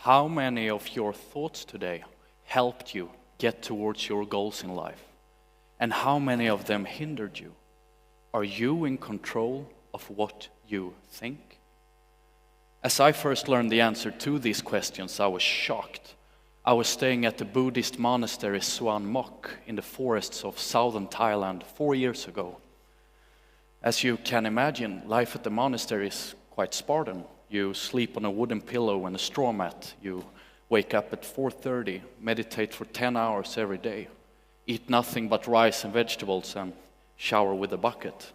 How many of your thoughts today helped you get towards your goals in life? And how many of them hindered you? Are you in control of what you think? As I first learned the answer to these questions, I was shocked. I was staying at the Buddhist monastery Suan Mok in the forests of southern Thailand 4 years ago. As you can imagine, life at the monastery is quite Spartan. You sleep on a wooden pillow and a straw mat. You wake up at 4:30, meditate for 10 hours every day, eat nothing but rice and vegetables, and shower with a bucket.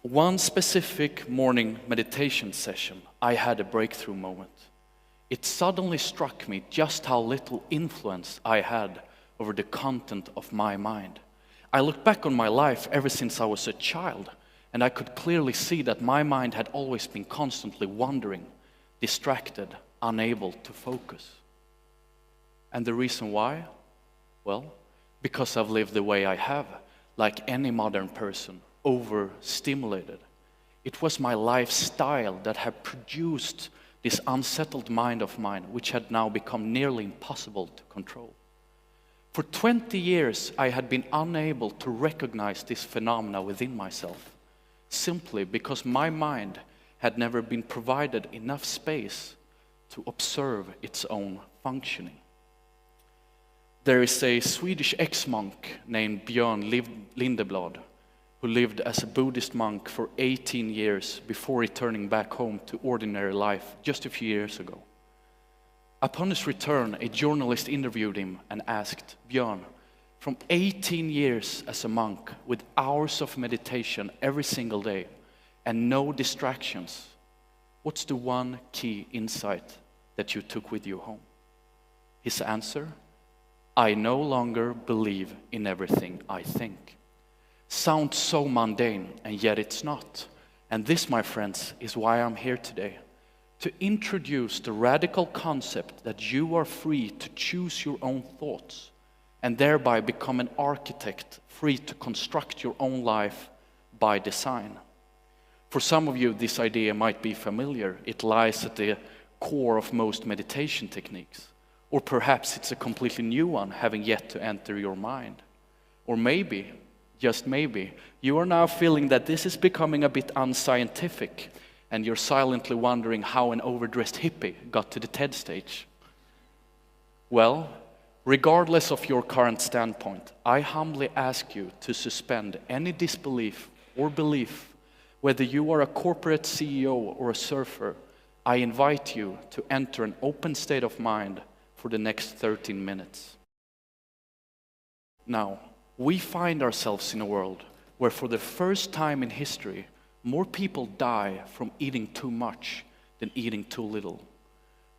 One specific morning meditation session, I had a breakthrough moment. It suddenly struck me just how little influence I had over the content of my mind. I looked back on my life ever since I was a child, and I could clearly see that my mind had always been constantly wandering, distracted, unable to focus. And the reason why? Well, because I've lived the way I have, like any modern person, overstimulated. It was my lifestyle that had produced this unsettled mind of mine, which had now become nearly impossible to control. For 20 years, I had been unable to recognize this phenomena within myself, simply because my mind had never been provided enough space to observe its own functioning. There is a Swedish ex-monk named Björn Lindeblad who lived as a Buddhist monk for 18 years before returning back home to ordinary life just a few years ago. Upon his return, a journalist interviewed him and asked, Björn, from 18 years as a monk with hours of meditation every single day and no distractions, what's the one key insight that you took with you home? His answer, I no longer believe in everything I think. Sounds so mundane, and yet it's not. And this, my friends, is why I'm here today. To introduce the radical concept that you are free to choose your own thoughts and thereby become an architect free to construct your own life by design. For some of you, this idea might be familiar. It lies at the core of most meditation techniques. Or perhaps it's a completely new one, having yet to enter your mind. Or maybe, just maybe, you are now feeling that this is becoming a bit unscientific, and you're silently wondering how an overdressed hippie got to the TED stage. Well, regardless of your current standpoint, I humbly ask you to suspend any disbelief or belief, whether you are a corporate CEO or a surfer. I invite you to enter an open state of mind for the next 13 minutes. Now, we find ourselves in a world where for the first time in history, more people die from eating too much than eating too little.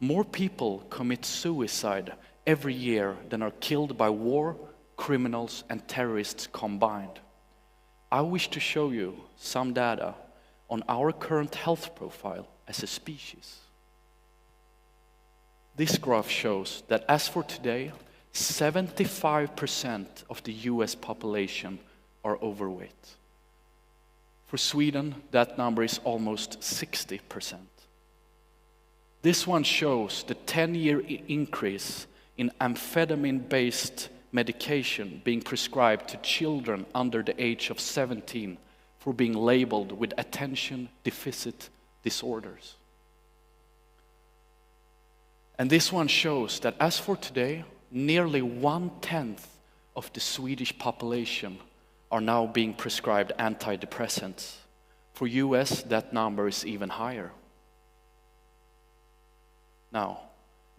More people commit suicide every year than are killed by war, criminals, and terrorists combined. I wish to show you some data on our current health profile as a species. This graph shows that as for today, 75% of the US population are overweight. For Sweden, that number is almost 60%. This one shows the 10-year increase in amphetamine-based medication being prescribed to children under the age of 17 for being labeled with attention deficit disorders. And this one shows that as for today, nearly 1/10 of the Swedish population are now being prescribed antidepressants. For US, that number is even higher. Now,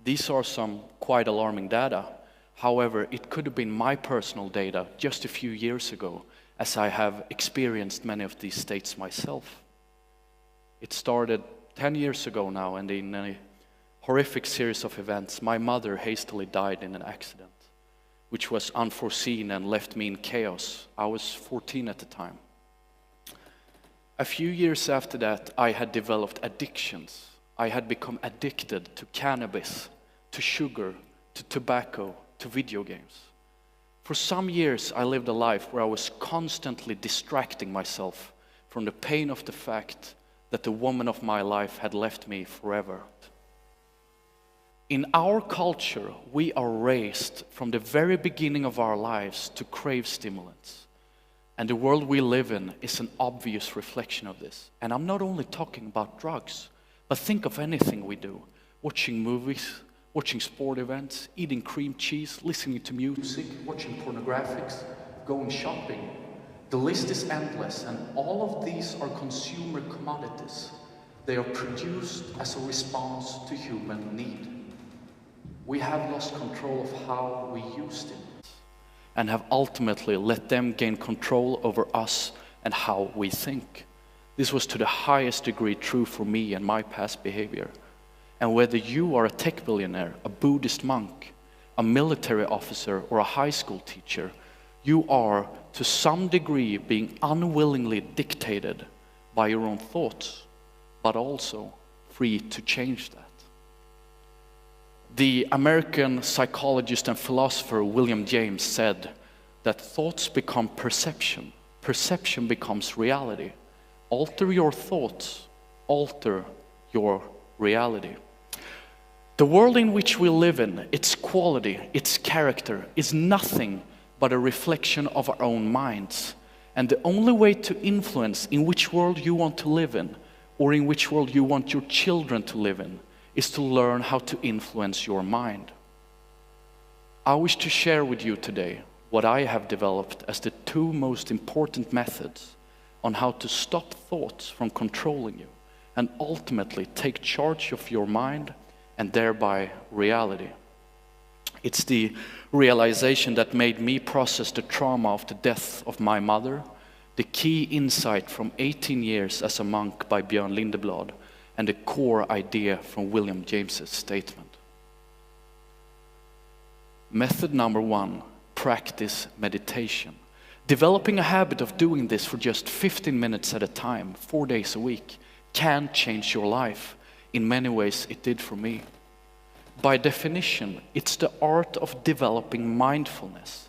these are some quite alarming data. However, it could have been my personal data just a few years ago, as I have experienced many of these states myself. It started 10 years ago now, and in a horrific series of events, my mother hastily died in an accident, which was unforeseen and left me in chaos. I was 14 at the time. A few years after that, I had developed addictions. I had become addicted to cannabis, to sugar, to tobacco, to video games. For some years, I lived a life where I was constantly distracting myself from the pain of the fact that the woman of my life had left me forever. In our culture, we are raised from the very beginning of our lives to crave stimulants. And the world we live in is an obvious reflection of this. And I'm not only talking about drugs, but think of anything we do. Watching movies, watching sport events, eating cream cheese, listening to music, watching pornographics, going shopping. The list is endless, and all of these are consumer commodities. They are produced as a response to human need. We have lost control of how we use them and have ultimately let them gain control over us and how we think. This was to the highest degree true for me and my past behavior. And whether you are a tech billionaire, a Buddhist monk, a military officer, or a high school teacher, you are to some degree being unwillingly dictated by your own thoughts, but also free to change that. The American psychologist and philosopher William James said that thoughts become perception, perception becomes reality. Alter your thoughts, alter your reality. The world in which we live in, its quality, its character, is nothing but a reflection of our own minds. And the only way to influence in which world you want to live in, or in which world you want your children to live in, is to learn how to influence your mind. I wish to share with you today what I have developed as the two most important methods on how to stop thoughts from controlling you and ultimately take charge of your mind and thereby reality. It's the realization that made me process the trauma of the death of my mother, the key insight from 18 years as a monk by Björn Lindeblad, and the core idea from William James's statement. Method number 1, practice meditation. Developing a habit of doing this for just 15 minutes at a time, 4 days a week, can change your life. In many ways, it did for me. By definition, it's the art of developing mindfulness.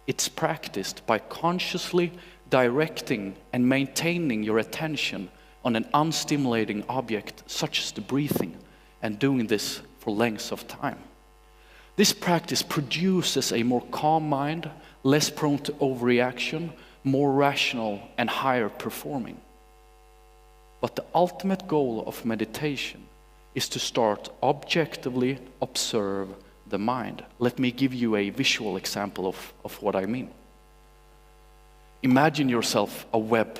It's practiced by consciously directing and maintaining your attention on an unstimulating object such as the breathing, and doing this for lengths of time. This practice produces a more calm mind, less prone to overreaction, more rational and higher performing. But the ultimate goal of meditation is to start objectively observe the mind. Let me give you a visual example of what I mean. Imagine yourself a web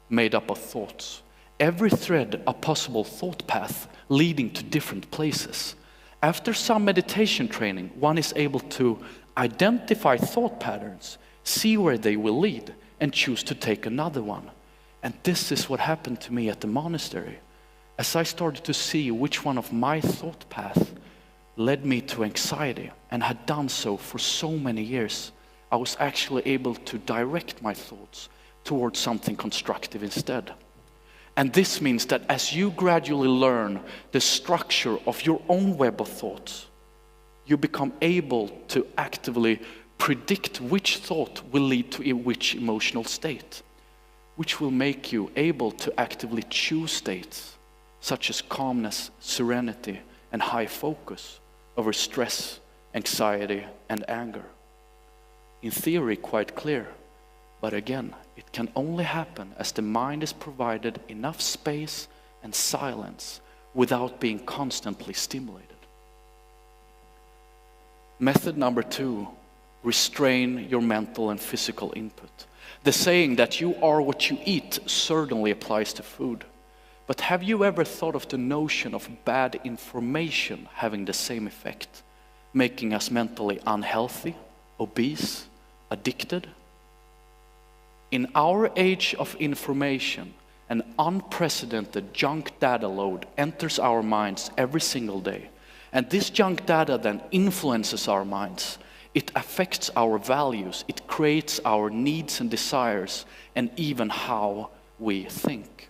made up of thoughts. Every thread a possible thought path leading to different places. After some meditation training, one is able to identify thought patterns, see where they will lead, and choose to take another one. And this is what happened to me at the monastery. As I started to see which one of my thought paths led me to anxiety, and had done so for so many years, I was actually able to direct my thoughts towards something constructive instead. And this means that as you gradually learn the structure of your own web of thoughts, you become able to actively predict which thought will lead to which emotional state, which will make you able to actively choose states such as calmness, serenity, and high focus over stress, anxiety, and anger. In theory, quite clear. But again, it can only happen as the mind is provided enough space and silence without being constantly stimulated. Method number 2, restrain your mental and physical input. The saying that you are what you eat certainly applies to food. But have you ever thought of the notion of bad information having the same effect, making us mentally unhealthy, obese, addicted? In our age of information, an unprecedented junk data load enters our minds every single day. And this junk data then influences our minds. It affects our values, it creates our needs and desires, and even how we think.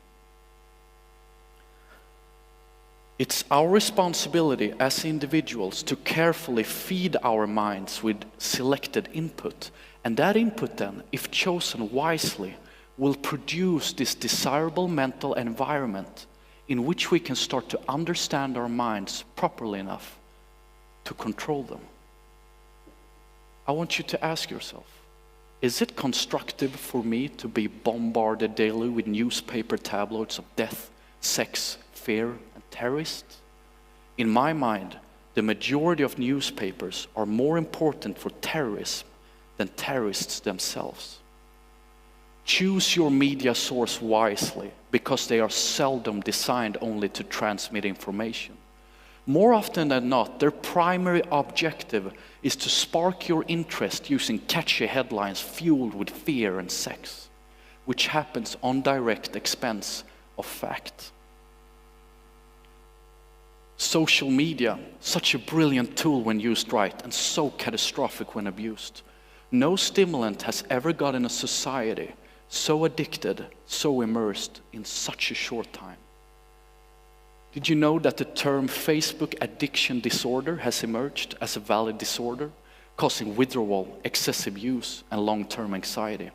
It's our responsibility as individuals to carefully feed our minds with selected input. And that input then, if chosen wisely, will produce this desirable mental environment in which we can start to understand our minds properly enough to control them. I want you to ask yourself, is it constructive for me to be bombarded daily with newspaper tabloids of death, sex, fear, and terrorists? In my mind, the majority of newspapers are more important for terrorism than terrorists themselves. Choose your media source wisely, because they are seldom designed only to transmit information. More often than not, their primary objective is to spark your interest using catchy headlines fueled with fear and sex, which happens on direct expense of fact. Social media, such a brilliant tool when used right, and so catastrophic when abused. No stimulant has ever gotten a society so addicted, so immersed in such a short time. Did you know that the term Facebook addiction disorder has emerged as a valid disorder, causing withdrawal, excessive use, and long-term anxiety?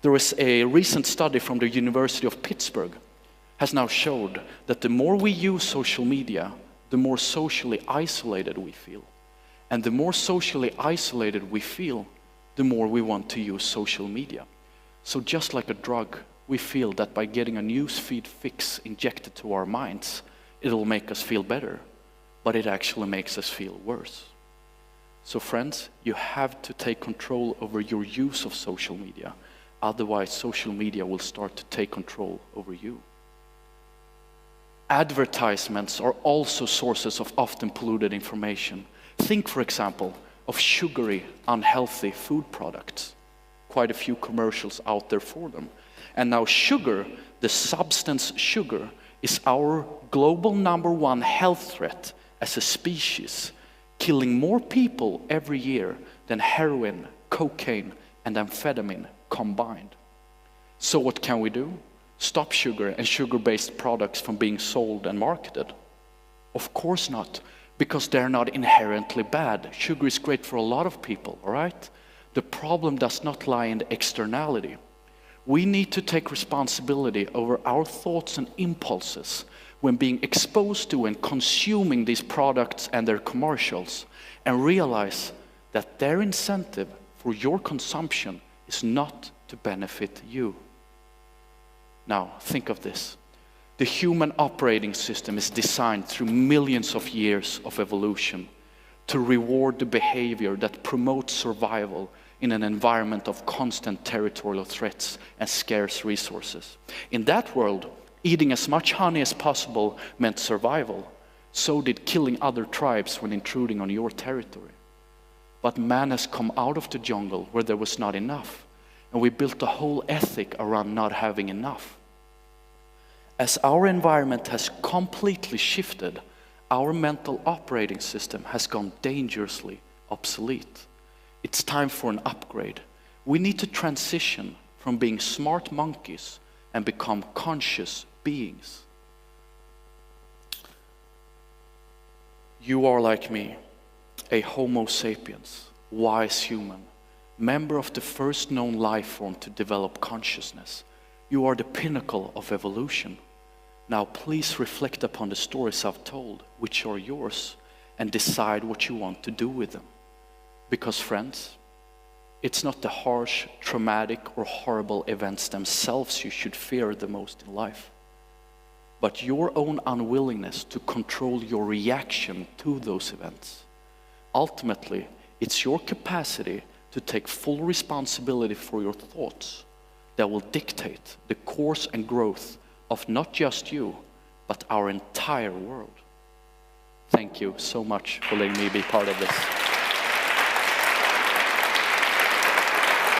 There is a recent study from the University of Pittsburgh has now showed that the more we use social media, the more socially isolated we feel. And the more socially isolated we feel, the more we want to use social media. So just like a drug, we feel that by getting a newsfeed fix injected to our minds, it'll make us feel better, but it actually makes us feel worse. So friends, you have to take control over your use of social media. Otherwise, social media will start to take control over you. Advertisements are also sources of often polluted information. Think, for example, of sugary, unhealthy food products. Quite a few commercials out there for them. And now sugar, the substance sugar, is our global #1 health threat as a species, killing more people every year than heroin, cocaine, and amphetamine combined. So what can we do? Stop sugar and sugar-based products from being sold and marketed? Of course not, because they're not inherently bad. Sugar is great for a lot of people, all right? The problem does not lie in the externality. We need to take responsibility over our thoughts and impulses when being exposed to and consuming these products and their commercials, and realize that their incentive for your consumption is not to benefit you. Now, think of this. The human operating system is designed through millions of years of evolution to reward the behavior that promotes survival in an environment of constant territorial threats and scarce resources. In that world, eating as much honey as possible meant survival. So did killing other tribes when intruding on your territory. But man has come out of the jungle where there was not enough, and we built a whole ethic around not having enough. As our environment has completely shifted, our mental operating system has gone dangerously obsolete. It's time for an upgrade. We need to transition from being smart monkeys and become conscious beings. You are like me, a Homo sapiens, wise human, member of the first known life form to develop consciousness. You are the pinnacle of evolution. Now please reflect upon the stories I've told, which are yours, and decide what you want to do with them. Because friends, it's not the harsh, traumatic, or horrible events themselves you should fear the most in life, but your own unwillingness to control your reaction to those events. Ultimately, it's your capacity to take full responsibility for your thoughts that will dictate the course and growth of not just you, but our entire world. Thank you so much for letting me be part of this.